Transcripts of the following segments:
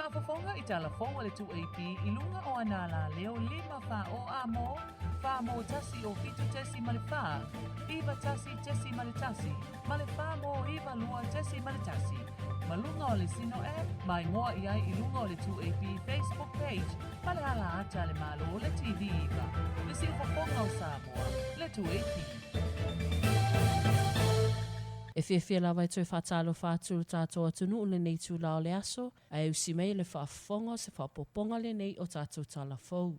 Whaafafonga I TALAFOU le TOFI ilunga o anala leo 5 wha o amo, wha mo tasi o fitu tesi male wha, iwa tasi tesi male tasi, male wha mo iwa lua tesi male tasi. Malunga o le sino mai ngoa iai ilunga o le TOFI Facebook page, male ala ata le mālo le TV iwa. Le si whafonga o Samoa, le TOFI. E whiawhia lawa e tui whatalo whāturu tātou atunu o le nei tūlao le ASO, a usi mei le whaafonga se whapoponga le nei o tātou TALAFOU.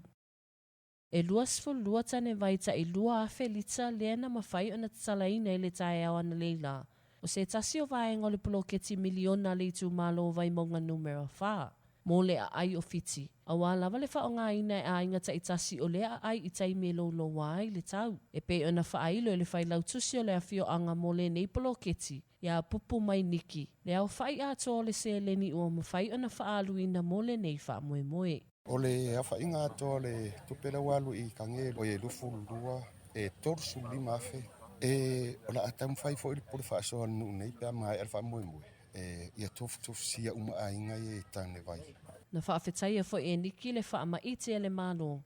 E luasful lua tane vaita I lua afe lita leana mawhai o na talaina I le tae au ana leila. O se tasi o vaenga o le poloketi miliona le tu mālo vai monga numero 4. Mō le a ai o Fiti. A wā lava le whaonga ina e a inga ta itasi o le a ai I tai me lo wai le tau. E pe ona whaailo le whailau tusi o le afioaga mō le nei poloketi. Ia pupu mai niki. Le au whai ato le se leni ua mawhai ona whaaluina mō le nei wha moe moe. O le awha inga ato le tupela walu I kange o e lufu lua e torsu lima afe. E o la atam whai fo ili pole whaasoani nu nei pia mai alfa moe moe. Ia tofu sia uma a inga e tane vai. Na whaafetaia fo e niki le whaama ite le mālo.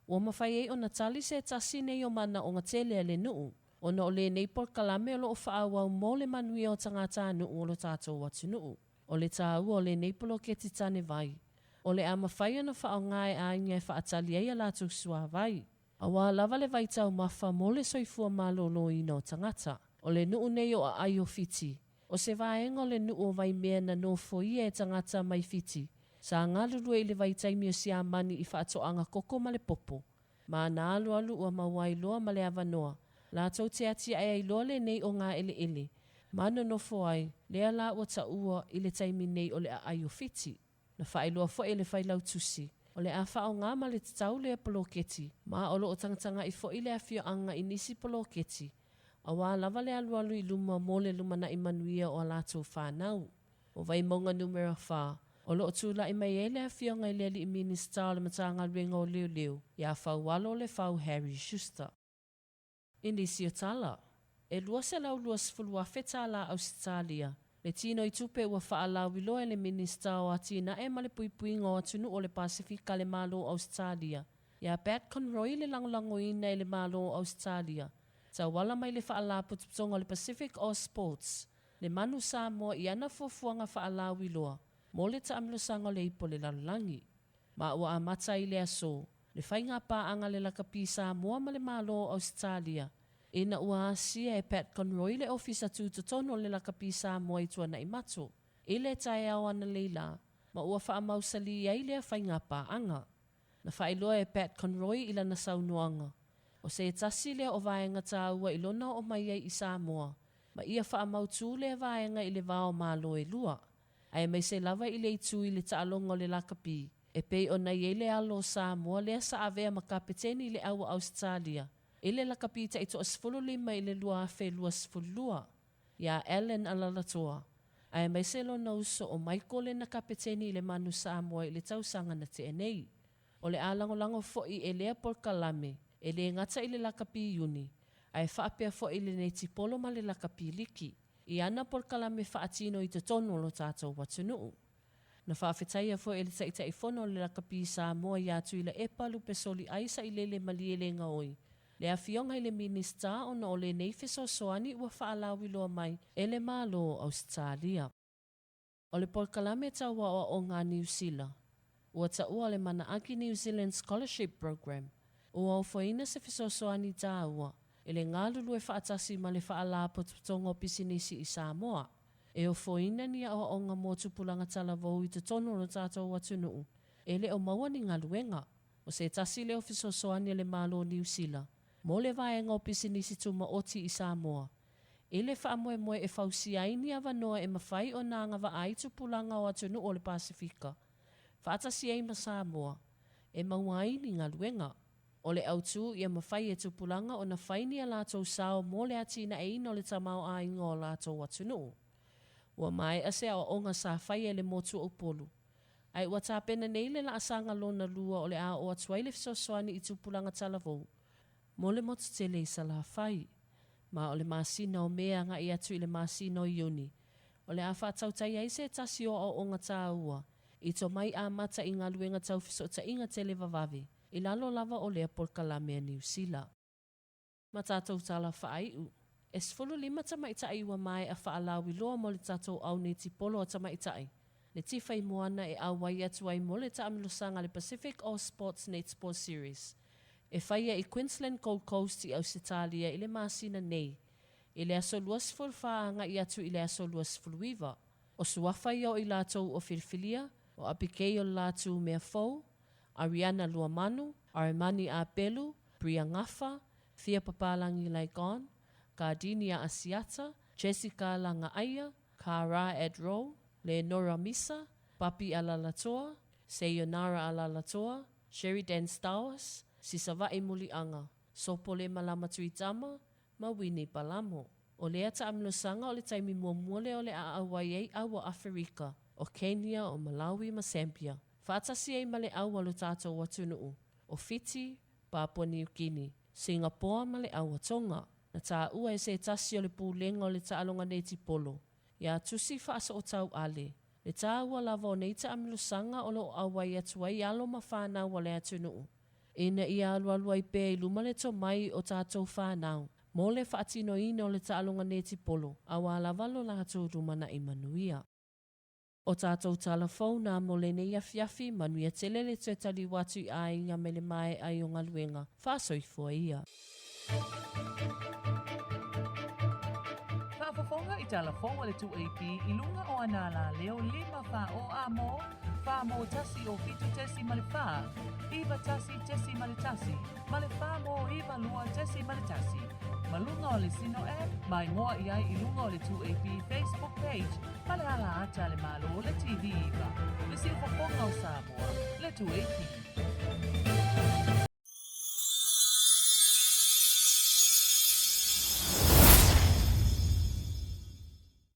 Ua mawhai e o na tali se tasi nei o mana o ngatele le nuu. O na o le nei por kalame o lo o whaawau mō le manui o tangata nuu o lo tātou watu nuu. O le tāu o le nei poloketi tane vai. O le a mawhai o na whao ngai a inga e whaatali eia lātou sua vai. A wā lava le vaitau mawha mō le soifua mālo lo ino tangata. O le nuu nei o a ai o Fiti. O se vaenga o le nuu o vai mea na no foi e tangata mai Fiti. Sa ngalurue I le vaitaimi o si amani I whaatoanga koko ma le popo. Ma na alu ua mawai loa ma le avanoa. La tau te ati ai loa le nei o ngā ele ele. Manu no foai, lea la ua ta ua I le taimi nei o le a ai o Fiti. Na whae loa fo e le whailau tusi. O le a whao ngā ma le tau le poloketi. Ma olo o tangatanga I fo I le afioaga I nisi poloketi. A wā lava le alu I luma mō le lumana I manuia o a lātou fanau. O vai monga numero 4. O lo tūla I mai ele a whionga I le li I minister le matanga ruenga o leo leo. Ia whau walo le whau Harry Schuster. I nisi o tala. E lua se lau luas fulua whetala Ausetalia. Le tino I tupe ua whaalau iloa le minister o atina e male puipuinga o atunu o le Pasifika le mālo Ausetalia. Ia Pat Conroy le langolango ina le mālo Ausetalia. Ta wala mai le whaala putuputonga le Pacific All Sports. Le Manu Samoa I ana fofuanga whaalau iloa. Mō le taamilosanga le ipo le lalolagi. Ma ua amata I le ASO. Le whainga pāanga le lakapi Samoa ma le mālo Ausetalia. Ina ua asia e Pat Conroy le ofisa tūtotono le lakapi Samoa I tuana I mato. I le tae au ana leila. Ma ua whaamausali ai le whainga pāanga. Na whailoa e Pat Conroy I lana saunoanga. O se tasi le o vaenga tāua I lona o mai ai I Samoa. Ma ia whaamautu le vaenga I le vao mālo e lua. Ai mai se lava I le itu I le taalonga le lakapi. E pei o nei le alo Samoa le sa avea makapeteni I le au Ausetalia. I le lakapi ta ito asfululima I le lua afe lua sfulua. Ia Ellen alalatoa. Ai mai se lo na uso o Michael le nakapeteni I le Manu Samoa I le tausanga na te enei. O le alangolango foi e lea por kalame. E le ngata I le lakapi uni. Ai whaapea foi le nei tipolo ma le lakapi liki. I ana por kalame whaatino I te tono lo tātou watunuu. Na whaafetaia fo e le taita I fono le lakapi Samoa I atu I le epalu pesoli aisa I lele maliele ngaoi. Le afionga I le minister o na o le nei fesoasoani ua whaalau iloa mai e le mālo Ausetalia. O le por kalame taua o ngā Niu Sila. Ua taua le manaoga New Zealand Scholarship Program. Ua o foina se fesoasoani taua. E le ngalulu e whaatasi ma le whaala pututongo pisinisi I Samoa. E o foina ni a o ngā mōtupulanga talavou I te tono no tātou watunuu. E le o maua ni galuega. O se tasi le ofisosoani le mālo Niu Sila. Mo le vaenga o pisinisi tuma oti I Samoa. E le whaamoe moe e fausiaini avanoa e mawhai o nā ngā vaai tupulanga o atunu o le Pasifika. Whaatasi ei ma Samoa. E mauaini galuega. O le autu ia mawhai e tupulanga o na whaini a lātou sao mō le atina e ino le tamau a inga o lātou watunu. Ua mai ase a onga sa whai e le motu o polu. Ai ua tāpena nei le la asanga lona lua o le a o atuai le fesoasoani I tupulanga talavou. Mō le motu tele I sala whai. Ma o le masina o mea nga I atu I le masina o iuni. O le a whaatautai ai se tasi o onga tā ua. I to mai a mata i galuega tau fesoasoani te le vavavi. I lalo lava o lea polkalame a Niu Sila. Ma tātou tala whaaiu. E 15 tamaitai ua mai a whaalau I loa mo le tātou au nei tipolo a tamaitai. Le tifai moana e awai atu ai mo le taamilosanga le Pacific All Sports Net Sports Series. E faia I Queensland Gold Coast I Ausetalia I le masina nei. I le aso luas fulwhaanga I atu I le aso luas fulwiva. O suafai o I lātou o Whiriwhiria, o apikei o lātou mea fau, Ariana Luamanu, Aramani Apelu, Bria Ngafa, Thea Papalangi Laikon, Gardenia Asiata, Jessica Langa Aya, Kara Edro, Leonora Misa, Papi Alalatoa, Sayonara Alalatoa, Sheridan Stowers, Sisavai Mulianga, Sopole Malamatuitama, Mawini Palamo. O lea taamilosanga o le taimi muamule o le aawaiei awa Afrika, o Kenya, o Malawi, ma Zambia. Whaatasi ei male awa lo tātou watunuu, o Fiti, Papua New Guinea, Singapore ma le awa Tonga. Na tā ua e se tasi o le pūlenga o le taalonga nei tipolo. Ia tusi whaasa o tau ale. Le tā ua lava o nei taamilosanga o lo awai atuai alo ma fanau o le atunuu. Ina ia alualua I pē I luma le to mai o tātou fanau. Mo le whaatino ina o le taalonga nei tipolo, awa lava lo lātou rumana I manuia. O tātou TALAFOU nā mo le nei AFIAFI manuia tele le tue tali watu I Aiga me le mai ai o galuega. Whaasoi ia. Whaafafonga I TALAFOU le 2AP I lunga o anala leo 5 wha o amo, wha mo tasi o fitu tesi ma le wha, iwa tasi tesi ma le tasi, ma le wha mo iwa lua tesi ma le tasi. Malunga o le sino mai ngoa I ai I lunga o le 2AP Facebook page, ma le ala ata le mālo o le TV iwa. Le si ufafonga o Samoa, le 2AP.